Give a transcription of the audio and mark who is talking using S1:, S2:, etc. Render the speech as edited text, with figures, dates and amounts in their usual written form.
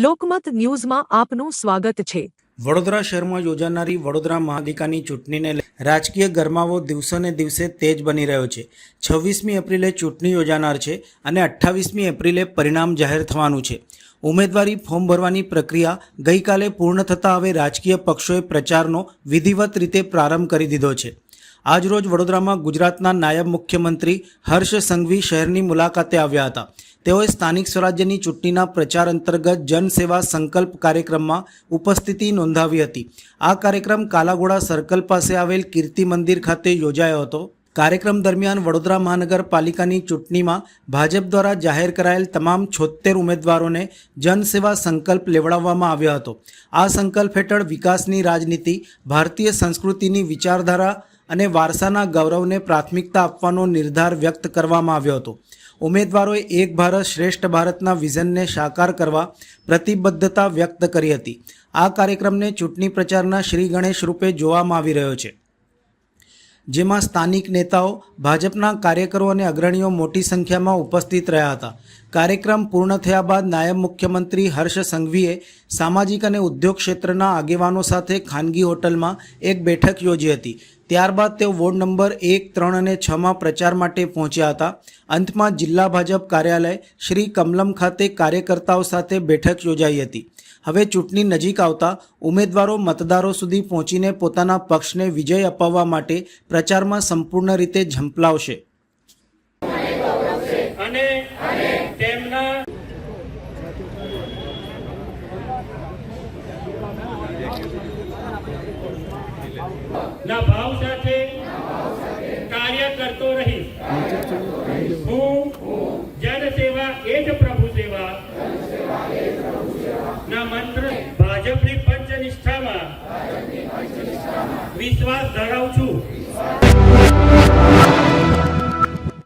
S1: લોકમત ન્યૂઝમાં આપનું સ્વાગત છે।
S2: વડોદરા શહેરમાં યોજાનારી વડોદરા મહાનગરપાલિકાની ચૂંટણીને લઈ રાજકીય ગરમાવો દિવસોને દિવસે તેજ બની રહ્યો છે। 26મી એપ્રિલે ચૂંટણી યોજાનાર છે અને 28મી એપ્રિલે પરિણામ જાહેર થવાનું છે। ઉમેદવારી ફોર્મ ભરવાની પ્રક્રિયા ગઈકાલે પૂર્ણ થતાં હવે રાજકીય પક્ષોએ પ્રચારનો વિધિવત રીતે પ્રારંભ કરી દીધો છે। આજરોજ વડોદરામાં ગુજરાતના નાયબ મુખ્યમંત્રી હર્ષ સંઘવી શહેરની મુલાકાતે આવ્યા હતા। તેઓએ સ્થાનિક સ્વરાજ્યની ચૂંટણીના પ્રચાર અંતર્ગત જનસેવા સંકલ્પ કાર્યક્રમમાં ઉપસ્થિતિ નોંધાવી હતી। આ કાર્યક્રમ કાલાઘોડા સર્કલ પાસે આવેલ કીર્તિ મંદિર ખાતે યોજાયો હતો। કાર્યક્રમ દરમિયાન વડોદરા મહાનગરપાલિકાની ચૂંટણીમાં ભાજપ દ્વારા જાહેર કરાયેલ તમામ 76 ઉમેદવારોને જનસેવા સંકલ્પ લેવડાવવામાં આવ્યો હતો। આ સંકલ્પ હેઠળ વિકાસની રાજનીતિ, ભારતીય સંસ્કૃતિની વિચારધારા અને વારસાના ગૌરવને પ્રાથમિકતા આપવાનો નિર્ધાર વ્યક્ત કરવામાં આવ્યો હતો। ઉમેદવારોએ એક ભારત શ્રેષ્ઠ ભારતના વિઝનને સાકાર કરવા પ્રતિબદ્ધતા વ્યક્ત કરી હતી। આ કાર્યક્રમને ચૂંટણી પ્રચારના શ્રી ગણેશ રૂપે જોવામાં આવી રહ્યો છે, જેમાં સ્થાનિક નેતાઓ, ભાજપના કાર્યકરો અને અગ્રણીઓ મોટી સંખ્યામાં ઉપસ્થિત રહ્યા હતા। કાર્યક્રમ પૂર્ણ થયા બાદ નાયબ મુખ્યમંત્રી હર્ષ સંઘવીએ સામાજિક અને ઉદ્યોગ ક્ષેત્રના આગેવાનો સાથે ખાનગી હોટલમાં એક બેઠક યોજી હતી। ત્યારબાદ તેઓ વોર્ડ નંબર 1, 3 અને 6માં પ્રચાર માટે પહોંચ્યા હતા। અંતમાં જિલ્લા ભાજપ કાર્યાલય શ્રી કમલમ ખાતે કાર્યકર્તાઓ સાથે બેઠક યોજાઈ હતી। હવે ચૂંટણી નજીક આવતા ઉમેદવારો મતદારો સુધી પહોંચીને પોતાના પક્ષને વિજય અપાવવા માટે પ્રચારમાં સંપૂર્ણ રીતે ઝંપલાવશે
S3: અને તેમના ના ભાવ સાથે કાર્ય કરતો રહીશ। હું જનસેવા એ જ પ્રભુ સેવા ના મંત્ર ભાજપની પંચનિષ્ઠામાં વિશ્વાસ ધરાવું છું।